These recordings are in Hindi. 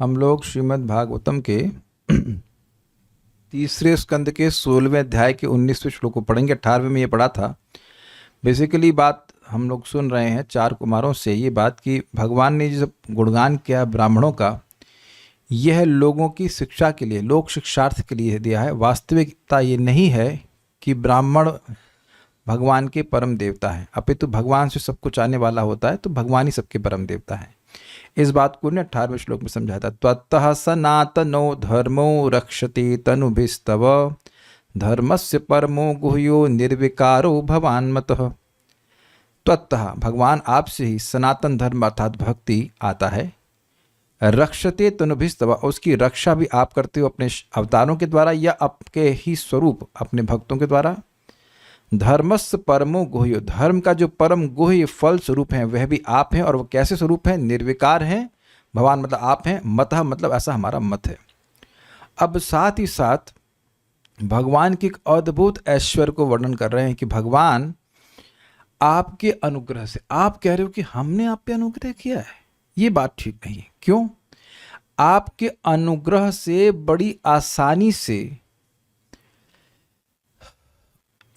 हम लोग श्रीमद् भागवतम के तीसरे स्कंद के 16वें अध्याय के 19वें श्लोक को पढ़ेंगे। 18वें में ये पढ़ा था। बेसिकली बात हम लोग सुन रहे हैं चार कुमारों से ये बात कि भगवान ने जो गुणगान किया ब्राह्मणों का, यह लोगों की शिक्षा के लिए, लोक शिक्षार्थ के लिए दिया है। वास्तविकता ये नहीं है कि ब्राह्मण भगवान के परम देवता हैं, अपितु भगवान से सब कुछ आने वाला होता है, तो भगवान ही सबके परम देवता हैं। इस बात को ने 18वें श्लोक में समझाया था। त्वत्तः सनातनो धर्मो रक्षति तनुभिस्तव धर्मस्य परमो गुह्यो निर्विकारो भवान मतः। त्वत्तः भगवान आपसे ही सनातन धर्म अर्थात भक्ति आता है। रक्षते तनुभिस्तव, उसकी रक्षा भी आप करते हो अपने अवतारों के द्वारा या आपके ही स्वरूप अपने भक्तों के द्वारा। धर्मस्य परमो गुह्य, धर्म का जो परम गुह्य फल स्वरूप है वह भी आप हैं। और वो कैसे स्वरूप हैं? निर्विकार हैं। भगवान मतलब आप हैं। मतः मतलब ऐसा हमारा मत है। अब साथ ही साथ भगवान के एक अद्भुत ऐश्वर्य को वर्णन कर रहे हैं कि भगवान आपके अनुग्रह से, आप कह रहे हो कि हमने आप पे अनुग्रह किया है, ये बात ठीक नहीं है। क्यों? आपके अनुग्रह से बड़ी आसानी से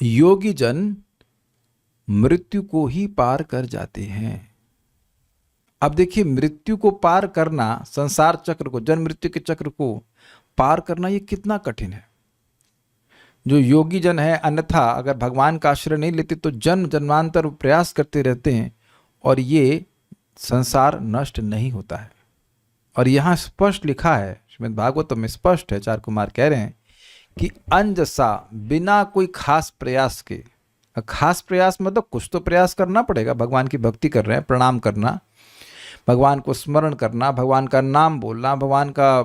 योगी जन मृत्यु को ही पार कर जाते हैं। अब देखिए, मृत्यु को पार करना, संसार चक्र को, जन्म मृत्यु के चक्र को पार करना, ये कितना कठिन है। जो योगी जन है, अन्यथा अगर भगवान का आश्रय नहीं लेते तो जन्म जन्मांतर प्रयास करते रहते हैं और ये संसार नष्ट नहीं होता है। और यहाँ स्पष्ट लिखा है, श्रीमद् भागवतम में स्पष्ट है, चार कुमार कह रहे हैं कि अंजसा, बिना कोई खास प्रयास के। खास प्रयास मतलब कुछ तो प्रयास करना पड़ेगा। भगवान की भक्ति कर रहे हैं, प्रणाम करना, भगवान को स्मरण करना, भगवान का नाम बोलना, भगवान का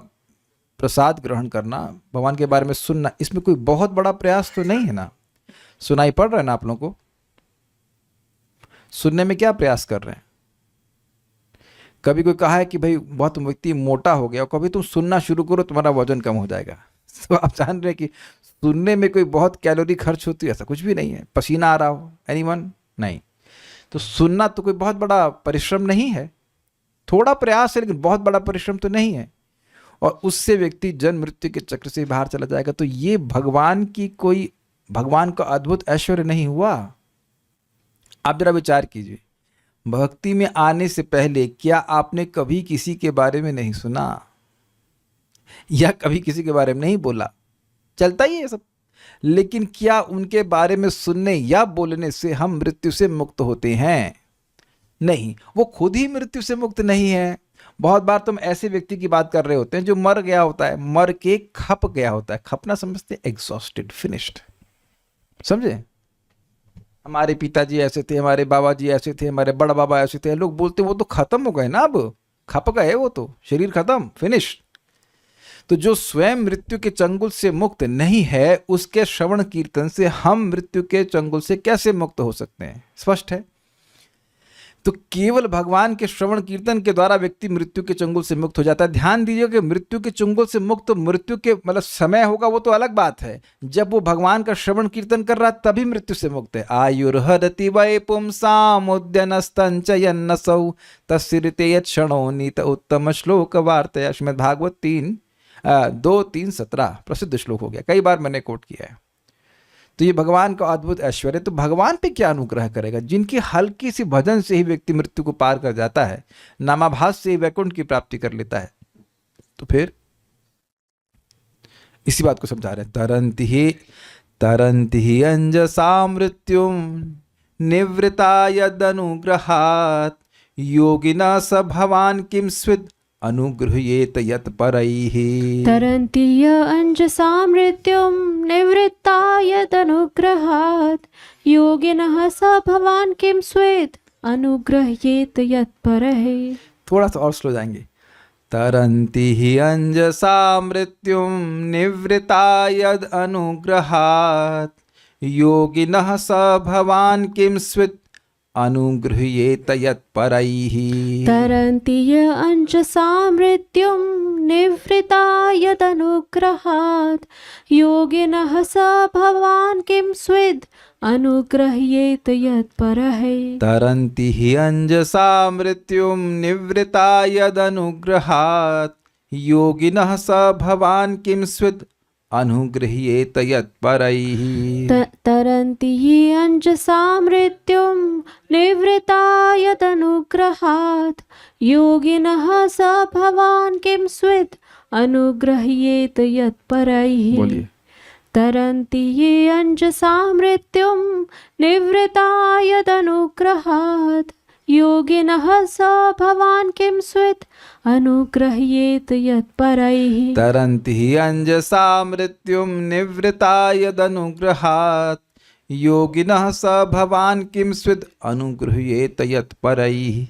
प्रसाद ग्रहण करना, भगवान के बारे में सुनना, इसमें कोई बहुत बड़ा प्रयास तो नहीं है ना। सुनाई पड़ रहा है ना आप लोगों को? सुनने में क्या प्रयास कर रहे हैं? कभी कोई कहा है कि भाई बहुत व्यक्ति मोटा हो गया, और कभी तुम सुनना शुरू करो तुम्हारा वजन कम हो जाएगा। तो आप जान रहे हैं कि सुनने में कोई बहुत कैलोरी खर्च होती है? ऐसा कुछ भी नहीं है। पसीना आ रहा हो, एनीवन? नहीं। तो सुनना तो कोई बहुत बड़ा परिश्रम नहीं है, थोड़ा प्रयास है, लेकिन बहुत बड़ा परिश्रम तो नहीं है। और उससे व्यक्ति जन्म मृत्यु के चक्र से बाहर चला जाएगा। तो ये भगवान का अद्भुत ऐश्वर्य नहीं हुआ? आप जरा विचार कीजिए, भक्ति में आने से पहले क्या आपने कभी किसी के बारे में नहीं सुना या कभी किसी के बारे में नहीं बोला? चलता ही है सब। लेकिन क्या उनके बारे में सुनने या बोलने से हम मृत्यु से मुक्त होते हैं? नहीं, वो खुद ही मृत्यु से मुक्त नहीं है। बहुत बार तुम ऐसे व्यक्ति की बात कर रहे होते हैं जो मर गया होता है, मर के खप गया होता है। खपना समझते? Exhausted, finished. समझे? हमारे पिताजी ऐसे थे, हमारे बाबा जी ऐसे थे, हमारे बड़ा बाबा ऐसे थे। लोग बोलते वो तो खत्म हो गए ना, अब खप गए, वो तो शरीर खत्म, फिनिश। तो जो स्वयं मृत्यु के चंगुल से मुक्त नहीं है, उसके श्रवण कीर्तन से हम मृत्यु के चंगुल से कैसे मुक्त हो सकते हैं? स्पष्ट है। तो केवल भगवान के श्रवण कीर्तन के द्वारा व्यक्ति मृत्यु के चंगुल से मुक्त हो जाता है। ध्यान दीजिए कि मृत्यु के चंगुल से मुक्त, मृत्यु के मतलब समय होगा वो तो अलग बात है। जब वो भगवान का श्रवण कीर्तन कर रहा है तभी मृत्यु से मुक्त है। आयुर्हरति वै पुंसाम उद्यनस्तंचयन्नसौ तस्सिरते यत् क्षणो नीत उत्तम श्लोक वार्तया। श्रीमद् भागवत 2:3-17 प्रसिद्ध श्लोक हो गया, कई बार मैंने कोट किया है। तो ये भगवान का अद्भुत ऐश्वर्य। तो भगवान पे क्या अनुग्रह करेगा? जिनकी हल्की सी भजन से ही व्यक्ति मृत्यु को पार कर जाता है, नामाभास से ही वैकुंठ की प्राप्ति कर लेता है। तो फिर इसी बात को समझा रहे हैं। तरंति ही अंजसा मृत्युम निवृता यदनुग्रहात् योगिना स भवान किम स्विद अनुगृह्येत यत् परैः। तरन्ति य अंजसा मृत्युं निवृत्ता यदनुग्रहात् योगिनः स भवान् किं स्वेत् अनुगृह्येत यत् परैः। थोड़ा सा और स्लो जाएंगे। तरन्ति ही अंजसा मृत्युं निवृत्ता यद अनुग्रहात् योगिनः स भवान् किं स्वित् अनुगृह्येत यत् परैः। तरन्ति य अंजसा मृत्युं निवृत्ता यदनुग्रहात् योगिनः स भवान् किं स्विद् अनुगृह्येत यत् परैः। तरन्ति ही अंजसा मृत्युं निवृत्ता यदनुग्रहात् योगिनः स भवान् किं स्विद् अनुगृह्येत यत्परैः। तरन्ति ये अंजसा मृत्युं निवृता यदनुग्रहात् योगिनः स भवान् किं स्विद् अनुगृह्येत यत्परैः। बोलिए। तरन्ति ये अंजसा मृत्युं निवृता यदनुग्रहात् योगिनः स भवान् किं स्विद् अनुगृह्येत यत्परैः। तरन्ति हि अंजसा मृत्युं निवृता यदनुग्रहात् योगिनः स भवान् किं स्विद् अनुगृह्येत यत्परैः।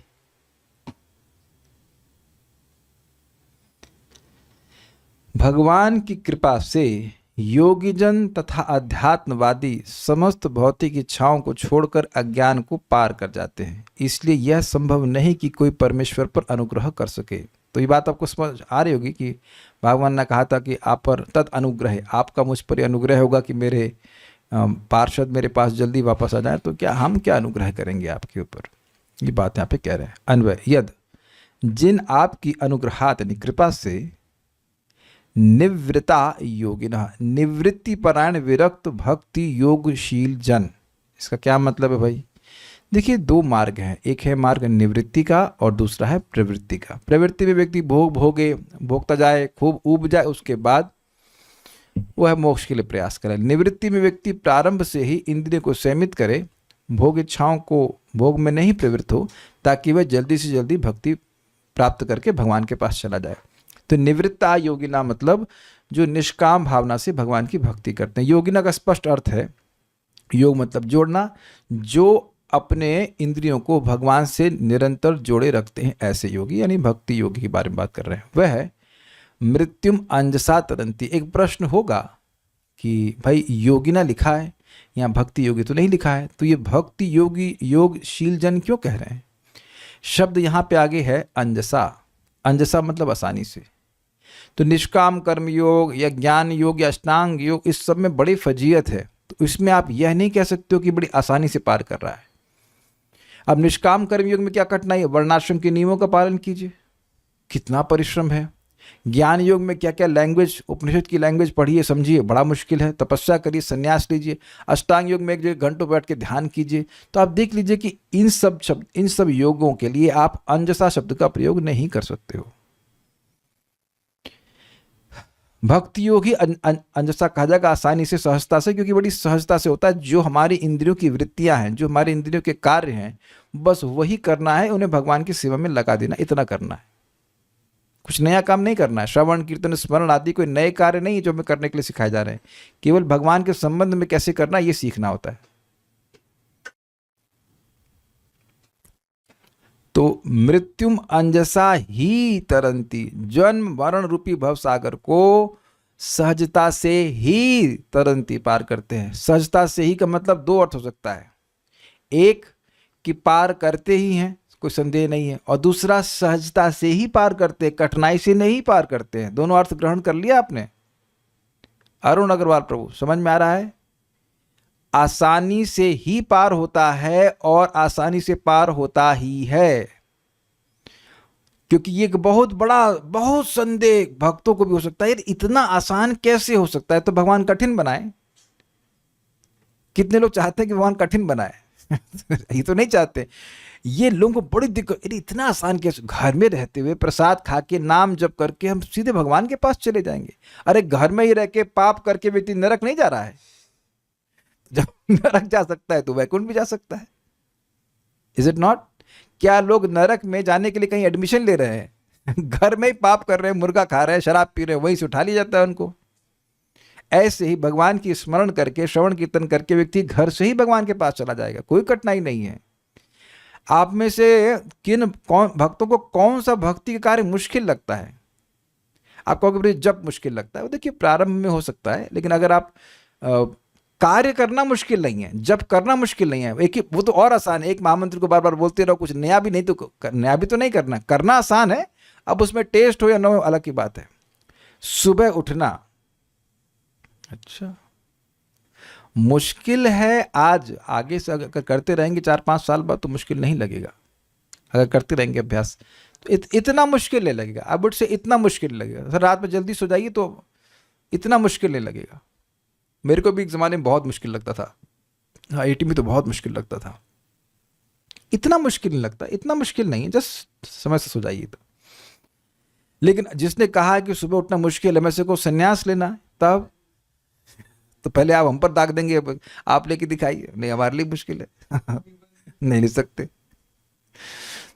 भगवान की कृपा से योगीजन तथा अध्यात्मवादी समस्त भौतिक इच्छाओं को छोड़कर अज्ञान को पार कर जाते हैं। इसलिए यह संभव नहीं कि कोई परमेश्वर पर अनुग्रह कर सके। तो ये बात आपको समझ आ रही होगी कि भगवान ने कहा था कि आप पर तत् अनुग्रह है, आपका मुझ पर अनुग्रह होगा कि मेरे पार्षद मेरे पास जल्दी वापस आ जाए। तो क्या हम क्या अनुग्रह करेंगे आपके ऊपर, ये बात यहाँ पे कह रहे हैं। अन्वय यद जिन आपकी अनुग्रहात यानी कृपा से निवृता योगिनः निवृत्ति परायण विरक्त भक्ति योगशील जन। इसका क्या मतलब है भाई? देखिए दो मार्ग हैं, एक है मार्ग निवृत्ति का और दूसरा है प्रवृत्ति का। प्रवृत्ति में व्यक्ति भोगता जाए, खूब ऊब जाए, उसके बाद वह मोक्ष के लिए प्रयास करे। निवृत्ति में व्यक्ति प्रारंभ से ही इंद्रियों को संयमित करे, भोग इच्छाओं को भोग में नहीं प्रवृत्त हो, ताकि वह जल्दी से जल्दी भक्ति प्राप्त करके भगवान के पास चला जाए। तो निवृत्ता योगिना मतलब जो निष्काम भावना से भगवान की भक्ति करते हैं। योगिना का स्पष्ट अर्थ है, योग मतलब जोड़ना, जो अपने इंद्रियों को भगवान से निरंतर जोड़े रखते हैं, ऐसे योगी, यानी भक्ति योगी के बारे में बात कर रहे हैं। वह है मृत्युम अंजसा तरंती। एक प्रश्न होगा कि भाई योगिना लिखा है, यहाँ भक्ति योगी तो नहीं लिखा है, तो ये भक्ति योगी योगशील जन क्यों कह रहे हैं? शब्द यहाँ पे आगे है अंजसा। अंजसा मतलब आसानी से। तो निष्काम कर्म योग या ज्ञान योग या अष्टांग योग, इस सब में बड़ी फजीयत है। तो इसमें आप यह नहीं कह सकते हो कि बड़ी आसानी से पार कर रहा है। अब निष्काम कर्म योग में क्या कठिनाई है? वर्णाश्रम के नियमों का पालन कीजिए, कितना परिश्रम है। ज्ञान योग में क्या क्या लैंग्वेज, उपनिषद की लैंग्वेज पढ़िए, समझिए, बड़ा मुश्किल है। तपस्या करिए, संन्यास लीजिए। अष्टांग योग में एक जगह घंटों बैठ के ध्यान कीजिए। तो आप देख लीजिए कि इन सब योगों के लिए आप अंजसा शब्द का प्रयोग नहीं कर सकते हो। भक्ति योग ही अंजसा कहा जाएगा, आसानी से, सहजता से, क्योंकि बड़ी सहजता से होता है। जो हमारी इंद्रियों की वृत्तियां हैं, जो हमारे इंद्रियों के कार्य हैं, बस वही करना है, उन्हें भगवान की सेवा में लगा देना, इतना करना है। कुछ नया काम नहीं करना है। श्रवण कीर्तन स्मरण आदि कोई नए कार्य नहीं है जो हमें करने के लिए सिखाए जा रहे हैं। केवल भगवान के संबंध में कैसे करना, ये सीखना होता है। तो मृत्युम अंजसा ही तरंती, जन्म मरण रूपी भवसागर को सहजता से ही तरंती, पार करते हैं। सहजता से ही का मतलब दो अर्थ हो सकता है, एक कि पार करते ही हैं, कोई संदेह नहीं है, और दूसरा सहजता से ही पार करते हैं, कठिनाई से नहीं पार करते हैं। दोनों अर्थ ग्रहण कर लिया आपने? अरुण अग्रवाल प्रभु, समझ में आ रहा है? आसानी से ही पार होता है और आसानी से पार होता ही है, क्योंकि ये एक बहुत संदेह भक्तों को भी हो सकता है, यार इतना आसान कैसे हो सकता है? तो भगवान कठिन बनाए। कितने लोग चाहते हैं कि भगवान कठिन बनाए? ये तो नहीं चाहते। ये लोगों को बड़ी दिक्कत, इतना आसान कैसे? घर में रहते हुए प्रसाद खा के नाम जप करके हम सीधे भगवान के पास चले जाएंगे। अरे घर में ही रह के पाप करके व्यक्ति नरक नहीं जा रहा है। जब नरक जा सकता है तो वैकुंठ भी जा सकता है। Is it not? क्या लोग नरक में जाने के लिए कहीं एडमिशन ले रहे हैं? घर में ही पाप कर रहे हैं, मुर्गा खा रहे हैं, शराब पी रहे हैं, वहीं से उठा लिया जाता है उनको। ऐसे ही भगवान की स्मरण करके, श्रवण कीर्तन करके व्यक्ति घर से ही भगवान के पास चला जाएगा, कोई कठिनाई नहीं है। आप में से कौन भक्तों को कौन सा भक्ति का कार्य मुश्किल लगता है? आप कहोगे जब मुश्किल लगता है, वो देखिए प्रारंभ में हो सकता है, लेकिन अगर आप कार्य करना मुश्किल नहीं है, जब करना मुश्किल नहीं है, एक ही वो तो और आसान है। एक महामंत्र को बार बार बोलते रहो, कुछ नया भी नहीं, तो नया भी तो नहीं करना आसान है। अब उसमें टेस्ट हो या न हो अलग की बात है। सुबह उठना अच्छा मुश्किल है आज, आगे से अगर करते रहेंगे 4-5 साल बाद तो मुश्किल नहीं लगेगा। अगर करते रहेंगे अभ्यास इतना मुश्किल नहीं लगेगा, अब उससे इतना मुश्किल नहीं लगेगा। सर रात में जल्दी सो जाइए तो इतना मुश्किल नहीं लगेगा। मेरे को भी एक ज़माने में बहुत मुश्किल लगता था, हाँ 80 में तो बहुत मुश्किल लगता था। इतना मुश्किल नहीं लगता, इतना मुश्किल नहीं है, जस्ट समय से सो जाइए तो। लेकिन जिसने कहा कि सुबह उठना मुश्किल है, मैं से को संन्यास लेना है, तब तो पहले आप हम पर दाग देंगे, आप लेके दिखाइए, नहीं हमारे लिए मुश्किल है नहीं ले सकते।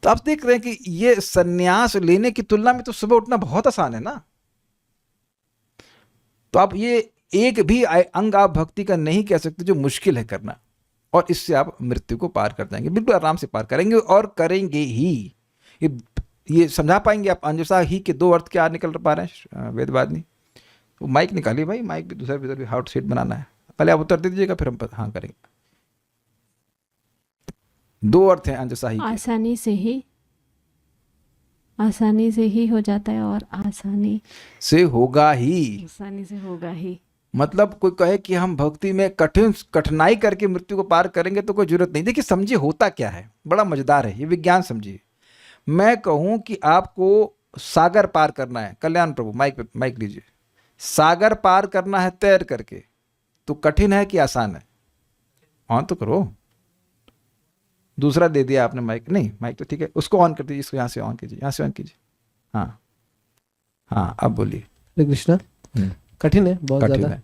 तो आप देख रहे हैं कि ये संन्यास लेने की तुलना में तो सुबह उठना बहुत आसान है ना। तो आप ये एक भी अंग आप भक्ति का नहीं कह सकते जो मुश्किल है करना, और इससे आप मृत्यु को पार कर जाएंगे, बिल्कुल आराम से पार करेंगे और करेंगे ही। ये समझा पाएंगे आप अंजसा ही के दो अर्थ क्या निकल पा रहे हैं वेदवाद नहीं। तो माइक निकालिए भाई, माइक भी दूसरा भी हाउट सीट बनाना है, पहले आप उत्तर दे दीजिएगा फिर हम हाँ करेंगे। दो अर्थ हैं अंजसा ही के। आसानी से ही हो जाता है, और आसानी से होगा ही, आसानी से होगा ही। मतलब कोई कहे कि हम भक्ति में कठिनाई करके मृत्यु को पार करेंगे तो कोई जरूरत नहीं। देखिए समझिए होता क्या है, बड़ा मजेदार है ये विज्ञान, समझिए। मैं कहूं कि आपको सागर पार करना है, कल्याण प्रभु माइक लीजिए, सागर पार करना है तैर करके, तो कठिन है कि आसान है? ऑन तो करो, दूसरा दे दिया आपने माइक, नहीं माइक तो ठीक है, उसको ऑन कर दीजिए, इसको यहाँ से ऑन कीजिए, यहाँ से ऑन कीजिए, हाँ हाँ अब बोलिए। हरे कृष्णा। कठिन है, बहुत कठिन ज़्यादा है।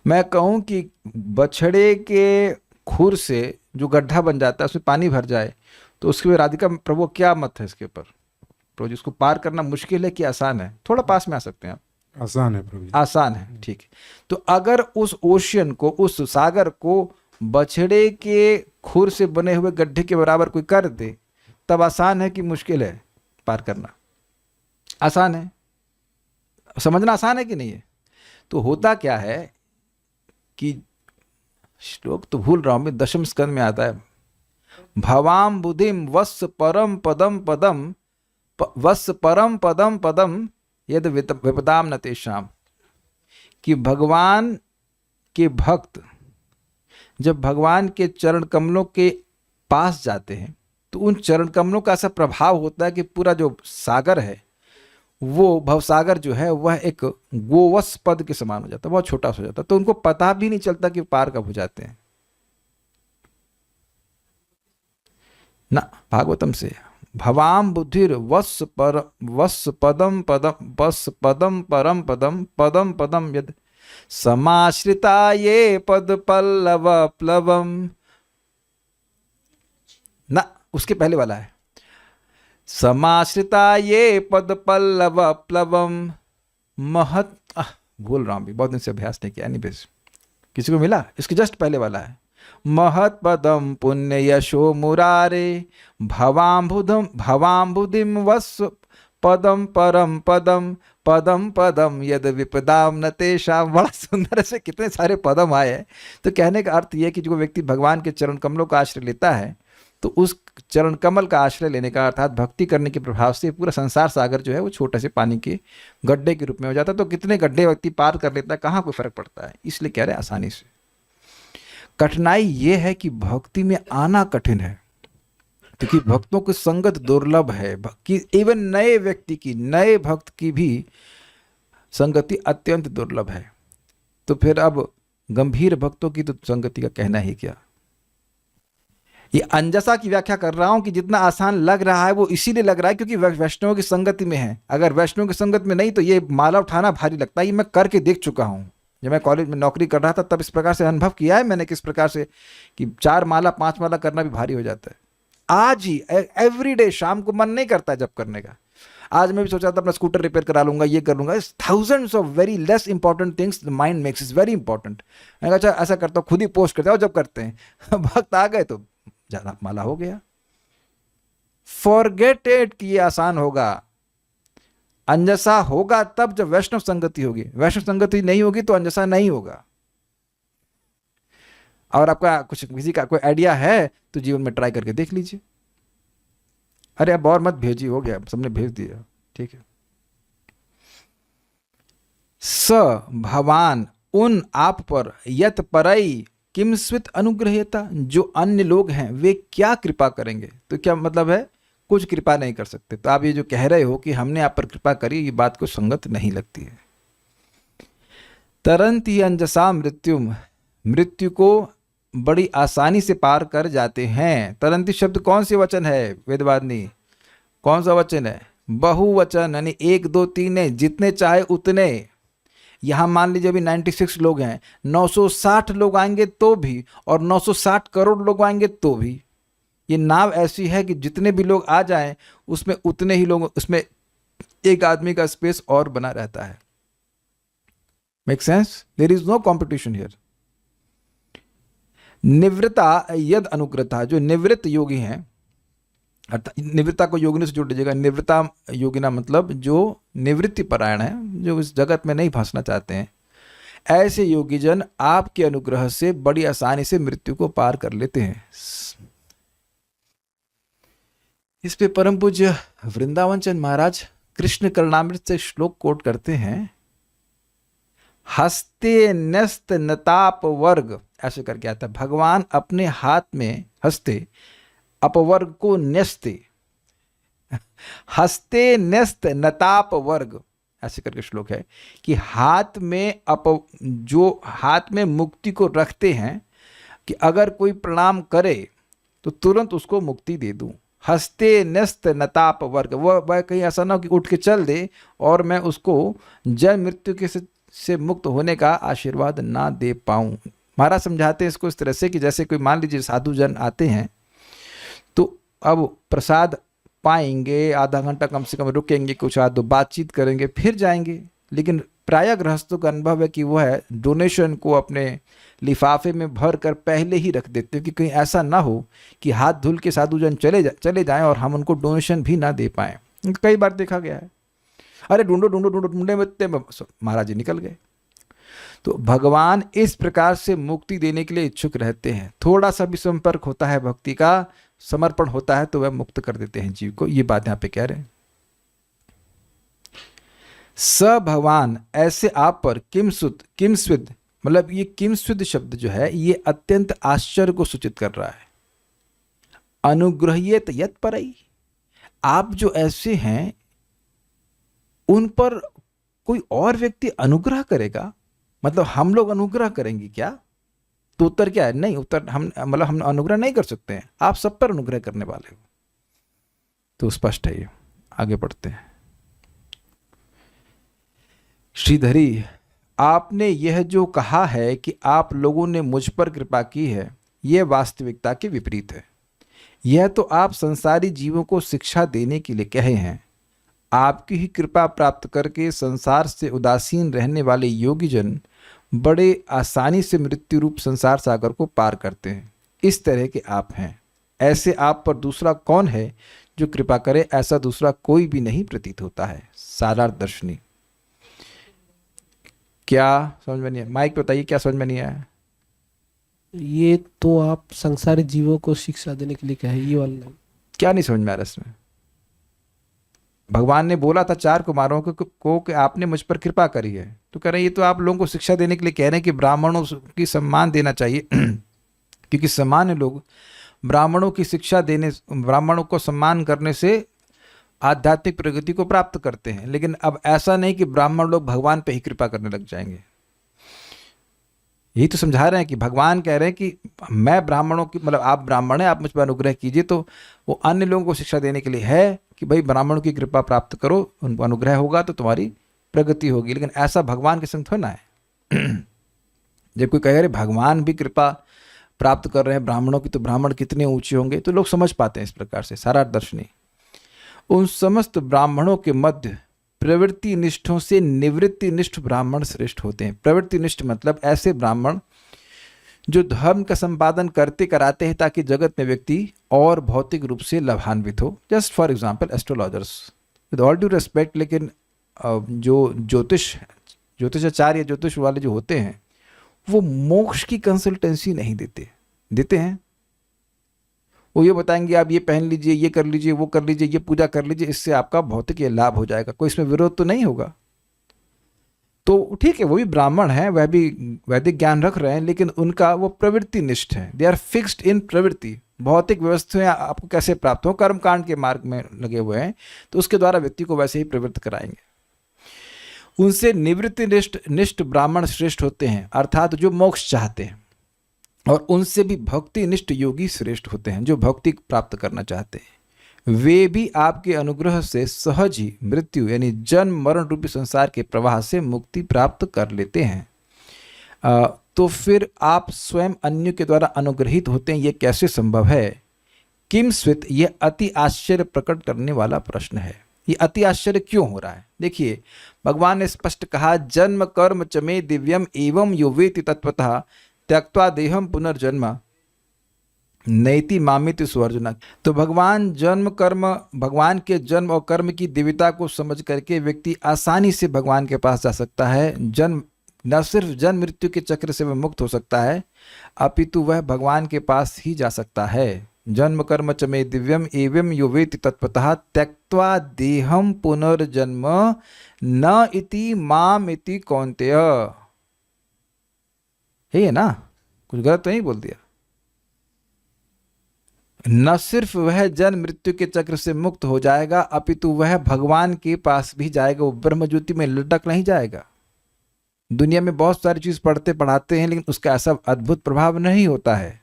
मैं कहूँ कि बछड़े के खुर से जो गड्ढा बन जाता है उसमें पानी भर जाए, तो उसके लिए राधिका प्रभु क्या मत है इसके ऊपर? प्रभु जी उसको पार करना मुश्किल है कि आसान है? थोड़ा पास में आ सकते हैं आप। आसान है प्रभु जी। आसान है, ठीक है। तो अगर उस ओशियन को, उस सागर को बछड़े के खुर से बने हुए गड्ढे के बराबर कोई कर दे, तब आसान है कि मुश्किल है पार करना? आसान है, समझना आसान है कि नहीं है? तो होता क्या है कि श्लोक तो भूल रहा हूं मैं, 10वें स्कंद में आता है, भवाम बुद्धिम वत्स परम पदम पदम वत्स परम पदम पदम यद विपदाम न तेषाम, कि भगवान के भक्त जब भगवान के चरण कमलों के पास जाते हैं तो उन चरण कमलों का ऐसा प्रभाव होता है कि पूरा जो सागर है, वो भवसागर जो है वह एक गोवत्स पद के समान हो जाता है, बहुत छोटा सा हो जाता है, तो उनको पता भी नहीं चलता कि पार कब हो जाते हैं ना। भागवतम से भवाम बुद्धिर वत्स पदम पदम वत्स पदम परम पदम पदम पदम यद समाश्रिता ये पद पल्लव प्लवम ना, उसके पहले वाला है समाश्रिता ये पद पल्लव प्लवम महत, भूल रहा हूं भी, बहुत दिन से अभ्यास नहीं किया, एनीवेज किसी को मिला? इसके जस्ट पहले वाला है, महत पदम पुण्य यशो मुरारे भवाम्बुधिम वत्स पदम परम पदम पदम पदम यद विपदाम न तेषाम। बड़ा सुंदर से कितने सारे पदम आए हैं। तो कहने का अर्थ यह कि जो व्यक्ति भगवान के चरण कमलों का आश्रय लेता है, तो उस चरण कमल का आश्रय लेने का अर्थात भक्ति करने के प्रभाव से पूरा संसार सागर जो है वो छोटे से पानी के गड्ढे के रूप में हो जाता है। तो कितने गड्ढे व्यक्ति पार कर लेता है, कहाँ कोई फर्क पड़ता है? इसलिए कह रहे हैं आसानी से। कठिनाई ये है कि भक्ति में आना कठिन है, क्योंकि भक्तों की संगत दुर्लभ है, कि इवन नए व्यक्ति की, नए भक्त की भी संगति अत्यंत दुर्लभ है। तो फिर अब गंभीर भक्तों की तो संगति का कहना ही क्या। ये अंजसा की व्याख्या कर रहा हूं कि जितना आसान लग रहा है वो इसीलिए लग रहा है क्योंकि वैष्णव की संगति में है। अगर वैष्णव की संगत में नहीं तो ये माला उठाना भारी लगता है। ये मैं करके देख चुका हूं। जब मैं कॉलेज में नौकरी कर रहा था तब इस प्रकार से अनुभव किया है मैंने, किस प्रकार से कि 4 माला 5 माला करना भी भारी हो जाता है। आज ही एवरीडे शाम को मन नहीं करता जब करने का। आज मैं भी सोचा था अपना स्कूटर रिपेयर करा लूंगा, ये कर लूंगा। Thousands of very less important things the mind makes is very important. मैंने कहा अच्छा ऐसा करता हूँ, खुद ही पोस्ट करता हूँ। जब करते हैं भक्त आ गए तो ज्यादा माला हो गया। फॉरगेट इट कि ये आसान होगा। अंजसा होगा तब जब वैष्णव संगति होगी। वैष्णव संगति नहीं होगी तो अंजसा नहीं होगा। और आपका कुछ किसी का कोई आइडिया है तो जीवन में ट्राई करके देख लीजिए। अरे अब और मत भेजिए, हो गया, सबने भेज दिया, ठीक है। स भवान उन आप पर यत परई किम स्वित अनुग्रहता, जो अन्य लोग हैं वे क्या कृपा करेंगे। तो क्या मतलब है? कुछ कृपा नहीं कर सकते। तो आप ये जो कह रहे हो कि हमने आप पर कृपा करी, ये बात को संगत नहीं लगती है। तरंती अंजसा मृत्युम, मृत्यु को बड़ी आसानी से पार कर जाते हैं। तरंती शब्द कौन से वचन है वेदवादिनी, कौन सा वचन है? बहुवचन, यानी 1 2 3 नहीं, जितने चाहे उतने। यहाँ मान लीजिए अभी 96 लोग हैं, 960 लोग आएंगे तो भी, और 960 करोड़ लोग आएंगे तो भी। ये नाव ऐसी है कि जितने भी लोग आ जाएं उसमें उतने ही लोग, उसमें एक आदमी का स्पेस और बना रहता है। Make sense? There is no competition here. निवृत्ता यद अनुग्रता, जो निवृत्त योगी हैं, अर्थात निवृत्ता को योगिनी से जोड़ लीजिएगा। निवृत्ता योगिना मतलब जो निवृत्ति परायण है, जो इस जगत में नहीं फंसना चाहते हैं, ऐसे योगीजन आपके अनुग्रह से बड़ी आसानी से मृत्यु को पार कर लेते हैं। इस पे परम पूज्य वृंदावन चंद महाराज कृष्ण करुणामृत से श्लोक कोट करते हैं, हस्ते न्यस्त नताप वर्ग, ऐसे करके आता है। भगवान अपने हाथ में हस्ते अपवर्ग को न्यस्ते, हस्ते न्यस्त नताप वर्ग, ऐसे करके श्लोक है कि हाथ में जो हाथ में मुक्ति को रखते हैं, कि अगर कोई प्रणाम करे तो तुरंत उसको मुक्ति दे दूं। हस्ते न्यस्त नताप वर्ग, वह कहीं ऐसा ना हो कि उठ के चल दे और मैं उसको जन्म मृत्यु के से मुक्त होने का आशीर्वाद ना दे पाऊं। महाराज समझाते हैं इसको इस तरह से कि जैसे कोई मान लीजिए साधु जन आते हैं, तो अब प्रसाद पाएंगे, आधा घंटा कम से कम रुकेंगे, कुछ आधो बातचीत करेंगे, फिर जाएंगे। लेकिन प्रायः गृहस्थों का अनुभव है कि वह डोनेशन को अपने लिफाफे में भर कर पहले ही रख देते हैं, कि कहीं ऐसा ना हो कि हाथ धुल के साधु जन चले जाएं और हम उनको डोनेशन भी ना दे पाएं। कई बार देखा गया है, अरे ढूंढो ढूंढो ढूंढो ढूंढे में महाराज जी निकल गए। तो भगवान इस प्रकार से मुक्ति देने के लिए इच्छुक रहते हैं। थोड़ा सा भी संपर्क होता है, भक्ति का समर्पण होता है, तो वह मुक्त कर देते हैं जीव को। ये बात यहां पे कह रहे हैं। स भगवान ऐसे आप पर किमस्विद, मतलब ये किमस्विद शब्द जो है ये अत्यंत आश्चर्य को सूचित कर रहा है। अनुग्रह्येत यत् परई, आप जो ऐसे हैं उन पर कोई और व्यक्ति अनुग्रह करेगा, मतलब हम लोग अनुग्रह करेंगे क्या? तो उत्तर क्या है? नहीं, उत्तर हम अनुग्रह नहीं कर सकते हैं, आप सब पर अनुग्रह करने वाले हो। तो स्पष्ट है ये। आगे पढ़ते हैं। श्रीधरी, आपने यह जो कहा है कि आप लोगों ने मुझ पर कृपा की है, यह वास्तविकता के विपरीत है। यह तो आप संसारी जीवों को शिक्षा देने के लिए कहे हैं। आपकी ही कृपा प्राप्त करके संसार से उदासीन रहने वाले योगीजन बड़े आसानी से मृत्यु रूप संसार सागर को पार करते हैं। इस तरह के आप हैं। ऐसे आप पर दूसरा कौन है जो कृपा करे? ऐसा दूसरा कोई भी नहीं प्रतीत होता है। सारार्थ दर्शनी। क्या समझ में नहीं आया? माइक पे बताइए, क्या समझ में नहीं आया? ये तो आप संसारी जीवों को शिक्षा देने के लिए कहे, ये वाला नहीं। क्या नहीं समझ में आ रहा इसमें? भगवान ने बोला था 4 कुमारों को कि आपने मुझ पर कृपा करी है, तो कह रहे हैं ये तो आप लोगों को शिक्षा देने के लिए कह रहे हैं कि ब्राह्मणों की सम्मान देना चाहिए क्योंकि सामान्य लोग ब्राह्मणों की शिक्षा देने, ब्राह्मणों को सम्मान करने से आध्यात्मिक प्रगति को प्राप्त करते हैं। लेकिन अब ऐसा नहीं कि ब्राह्मण लोग भगवान पे ही कृपा करने लग जाएंगे। यही तो समझा रहे हैं कि भगवान कह रहे हैं कि मैं ब्राह्मणों की, मतलब आप ब्राह्मण हैं, आप मुझ पर अनुग्रह कीजिए। तो वो अन्य लोगों को शिक्षा देने के लिए है कि भाई ब्राह्मणों की कृपा प्राप्त करो, उनको अनुग्रह होगा तो तुम्हारी प्रगति होगी। लेकिन ऐसा भगवान के संग थोड़ा ना है। जब कोई कहे अरे भगवान भी कृपा प्राप्त कर रहे हैं ब्राह्मणों की, तो ब्राह्मण कितने ऊंचे होंगे, तो लोग समझ पाते हैं इस प्रकार से। सारार्थ दर्शनी। उन समस्त ब्राह्मणों के मध्य प्रवृत्ति निष्ठों से निवृत्ति निष्ठ ब्राह्मण श्रेष्ठ होते हैं। प्रवृत्ति निष्ठ मतलब ऐसे ब्राह्मण जो धर्म का संपादन करते कराते हैं ताकि जगत में व्यक्ति और भौतिक रूप से लाभान्वित हो। Just for example astrologers, with all due respect, लेकिन जो ज्योतिषाचार्य, ज्योतिष वाले जो होते हैं, वो मोक्ष की कंसल्टेंसी नहीं देते हैं। वो ये बताएंगे आप ये पहन लीजिए, ये कर लीजिए, वो कर लीजिए, ये पूजा कर लीजिए, इससे आपका भौतिक ये लाभ हो जाएगा। कोई इसमें विरोध तो नहीं होगा। तो ठीक है, वो भी ब्राह्मण है, वह भी वैदिक ज्ञान रख रहे हैं, लेकिन उनका वो प्रवृत्ति निष्ठ है। दे आर फिक्स्ड इन प्रवृत्ति। भौतिक वस्तुएं आपको कैसे प्राप्त हो, कर्म कांड के मार्ग में लगे हुए हैं तो उसके द्वारा व्यक्ति को वैसे ही प्रवृत्त कराएंगे। उनसे निवृत्ति निष्ठ ब्राह्मण श्रेष्ठ होते हैं, अर्थात जो मोक्ष चाहते हैं, और उनसे भी भक्ति निष्ठ योगी श्रेष्ठ होते हैं, जो भक्ति प्राप्त करना चाहते हैं। वे भी आपके अनुग्रह से सहज ही मृत्यु यानी जन्म मरण रूपी संसार के प्रवाह से मुक्ति प्राप्त कर लेते हैं। तो फिर आप स्वयं अन्य के द्वारा अनुग्रहित होते हैं, ये कैसे संभव है? किम स्वित, ये अति आश्चर्य प्रकट करने वाला प्रश्न है। ये अति आश्चर्य क्यों हो रहा है? देखिए, भगवान ने स्पष्ट कहा, जन्म कर्म चमे दिव्यम एवं यो वेति तत्वतः त्यक्त्वा देहम पुनर्जन्म नैति मामिति सुअर्जुन। तो भगवान जन्म कर्म, भगवान के जन्म और कर्म की दिव्यता को समझ करके व्यक्ति आसानी से भगवान के पास जा सकता है। जन्म न सिर्फ जन्म मृत्यु के चक्र से वह मुक्त हो सकता है, अपितु वह भगवान के पास ही जा सकता है। जन्म कर्म च मे दिव्यम एवं यो वेति तत्वतः त्यक्त्वा देहम पुनर्जन्म न इति माम इति कौन्तेय। है ना? कुछ गलत तो नहीं बोल दिया? न सिर्फ वह जन्म मृत्यु के चक्र से मुक्त हो जाएगा, अपितु वह भगवान के पास भी जाएगा। वो ब्रह्म ज्योति में लटक नहीं जाएगा। दुनिया में बहुत सारी चीज पढ़ते पढ़ाते हैं, लेकिन उसका ऐसा अद्भुत प्रभाव नहीं होता है।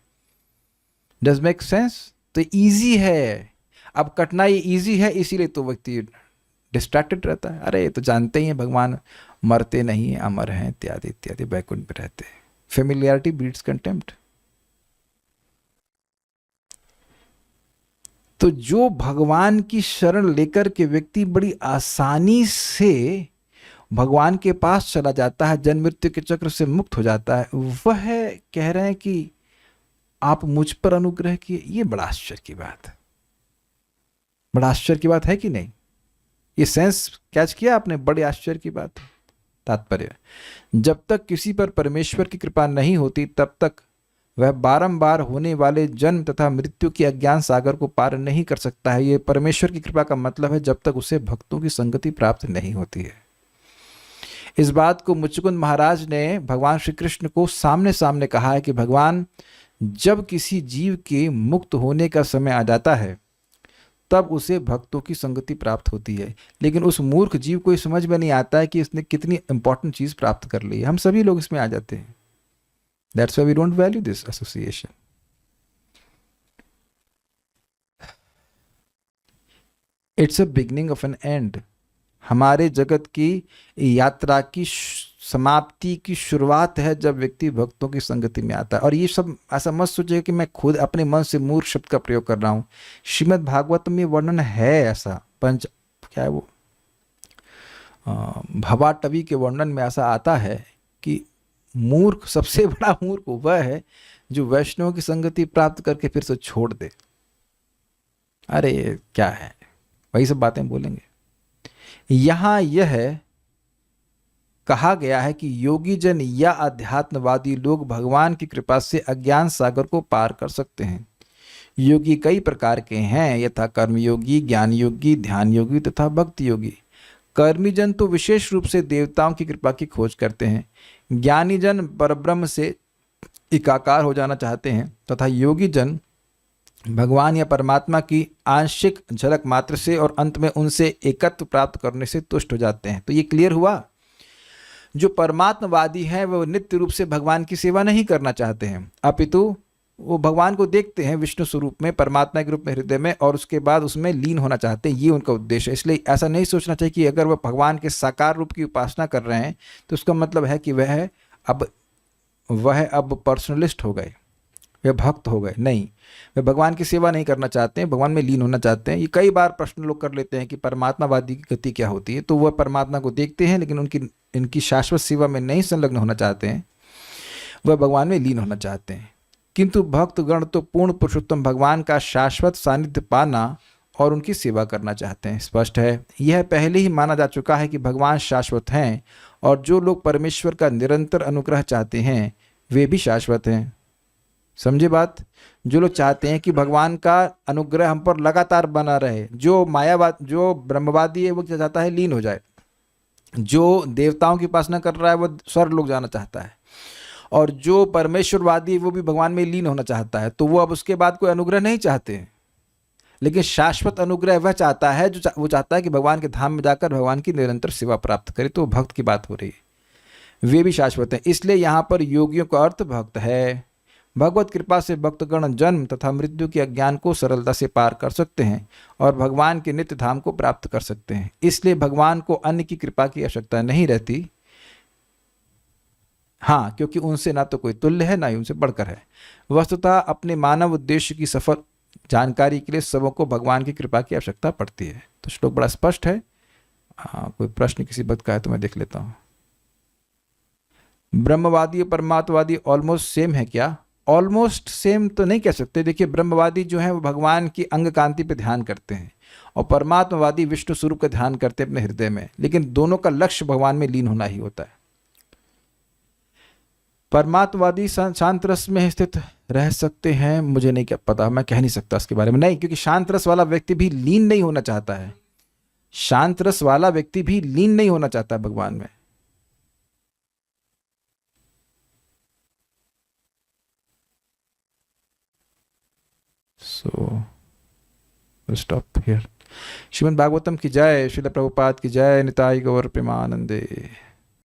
Does make sense? तो इजी है। अब कठिनाई इजी है, इसीलिए तो व्यक्ति डिस्ट्रैक्टेड रहता है। अरे ये तो जानते ही हैं भगवान मरते नहीं हैं, अमर हैं, इत्यादि इत्यादि, बैकुंठ पे रहते हैं। Familiarity breeds contempt. तो जो भगवान की शरण लेकर के व्यक्ति बड़ी आसानी से भगवान के पास चला जाता है, जन्म मृत्यु के चक्र से मुक्त हो जाता है, वह कह रहे हैं कि आप मुझ पर अनुग्रह किए। ये बड़ा आश्चर्य की बात है। बड़ा आश्चर्य की बात है कि नहीं? ये सेंस कैच किया आपने? बड़े आश्चर्य की बात है। तात्पर्य, जब तक किसी पर परमेश्वर की कृपा नहीं होती, तब तक वह बारंबार होने वाले जन्म तथा मृत्यु के अज्ञान सागर को पार नहीं कर सकता है। ये परमेश्वर की कृपा का मतलब है, जब तक उसे भक्तों की संगति प्राप्त नहीं होती है। इस बात को मुचकुंद महाराज ने भगवान श्री कृष्ण को सामने सामने कहा है कि भगवान, जब किसी जीव के मुक्त होने का समय आ जाता है, तब उसे भक्तों की संगति प्राप्त होती है। लेकिन उस मूर्ख जीव को समझ में नहीं आता है कि इसने कितनी इंपॉर्टेंट चीज प्राप्त कर ली है। हम सभी लोग इसमें आ जाते हैं। That's why we don't value this association. It's a beginning of an end. हमारे जगत की यात्रा की समाप्ति की शुरुआत है जब व्यक्ति भक्तों की संगति में आता है। और ये सब ऐसा मत सोचिए कि मैं खुद अपने मन से मूर्ख शब्द का प्रयोग कर रहा हूँ। श्रीमद् भागवत में वर्णन है ऐसा, क्या है वो, भवाटवी के वर्णन में ऐसा आता है कि मूर्ख, सबसे बड़ा मूर्ख वह है जो वैष्णव की संगति प्राप्त करके फिर से छोड़ दे। अरे क्या है, वही सब बातें बोलेंगे। यहां यह कहा गया है कि योगी जन या अध्यात्मवादी लोग भगवान की कृपा से अज्ञान सागर को पार कर सकते हैं। योगी कई प्रकार के हैं, यथा कर्मयोगी, ज्ञान योगी, ध्यान योगी तथा भक्ति योगी। कर्मी जन तो विशेष रूप से देवताओं की कृपा की खोज करते हैं। ज्ञानी जन परब्रह्म से एकाकार हो जाना चाहते हैं तथा योगी जन भगवान या परमात्मा की आंशिक झलक मात्र से और अंत में उनसे एकत्व प्राप्त करने से तुष्ट हो जाते हैं। तो ये क्लियर हुआ, जो परमात्मवादी हैं वो नित्य रूप से भगवान की सेवा नहीं करना चाहते हैं, अपितु वो भगवान को देखते हैं विष्णु स्वरूप में, परमात्मा के रूप में हृदय में, और उसके बाद उसमें लीन होना चाहते हैं। ये उनका उद्देश्य है। इसलिए ऐसा नहीं सोचना चाहिए कि अगर वह भगवान के साकार रूप की उपासना कर रहे हैं तो उसका मतलब है कि वह अब पर्सनलिस्ट हो गए, वे भक्त हो गए। नहीं, वे भगवान की सेवा नहीं करना चाहते हैं, भगवान में लीन होना चाहते हैं। ये कई बार प्रश्न लोग कर लेते हैं कि परमात्मावादी की गति क्या होती है। तो वह परमात्मा को देखते हैं लेकिन इनकी शाश्वत सेवा में नहीं संलग्न होना चाहते हैं, वह भगवान में लीन होना चाहते हैं। किंतु भक्तगण तो पूर्ण पुरुषोत्तम भगवान का शाश्वत सानिध्य पाना और उनकी सेवा करना चाहते हैं। स्पष्ट है, यह पहले ही माना जा चुका है कि भगवान शाश्वत हैं, और जो लोग परमेश्वर का निरंतर अनुग्रह चाहते हैं वे भी शाश्वत हैं। समझे बात? जो लोग चाहते हैं कि भगवान का अनुग्रह हम पर लगातार बना रहे, जो मायावाद, जो ब्रह्मवादी है वो चाहता है लीन हो जाए, जो देवताओं की उपासना कर रहा है वो स्वर्ग लोग जाना चाहता है, और जो परमेश्वरवादी है वो भी भगवान में लीन होना चाहता है, तो वो अब उसके बाद कोई अनुग्रह नहीं चाहते, लेकिन शाश्वत अनुग्रह वह चाहता है जो वो चाहता है कि भगवान के धाम में जाकर भगवान की निरंतर सेवा प्राप्त करे। तो भक्त की बात हो रही है, वे भी शाश्वत हैं। इसलिए यहाँ पर योगियों का अर्थ भक्त है। भगवत कृपा से भक्तगण जन्म तथा मृत्यु के अज्ञान को सरलता से पार कर सकते हैं और भगवान के नित्य धाम को प्राप्त कर सकते हैं। इसलिए भगवान को अन्य की कृपा की आवश्यकता नहीं रहती। हाँ, क्योंकि उनसे ना तो कोई तुल्य है, ना ही उनसे बढ़कर है। वस्तुतः अपने मानव उद्देश्य की सफल जानकारी के लिए सबों को भगवान की कृपा की आवश्यकता पड़ती है। तो श्लोक बड़ा स्पष्ट है। कोई प्रश्न किसी भक्त का है तो मैं देख लेता हूँ। ब्रह्मवादी और परमात्मवादी ऑलमोस्ट सेम है क्या? ऑलमोस्ट सेम तो नहीं कह सकते। देखिए, ब्रह्मवादी जो है वो भगवान की अंग कांति पे ध्यान करते हैं और परमात्मवादी विष्णु स्वरूप का ध्यान करते हैं अपने हृदय में, लेकिन दोनों का लक्ष्य भगवान में लीन होना ही होता है। परमात्मवादी शांत रस में स्थित रह सकते हैं, मुझे नहीं क्या पता, मैं कह नहीं सकता इसके बारे में। नहीं, क्योंकि शांत रस वाला व्यक्ति भी लीन नहीं होना चाहता है। शांत रस वाला व्यक्ति भी लीन नहीं होना चाहता है भगवान में। So we'll stop here. Shrimad Bhagavatam की जय, श्रील प्रभुपाद की जय, निताई गौर प्रेमानंदे।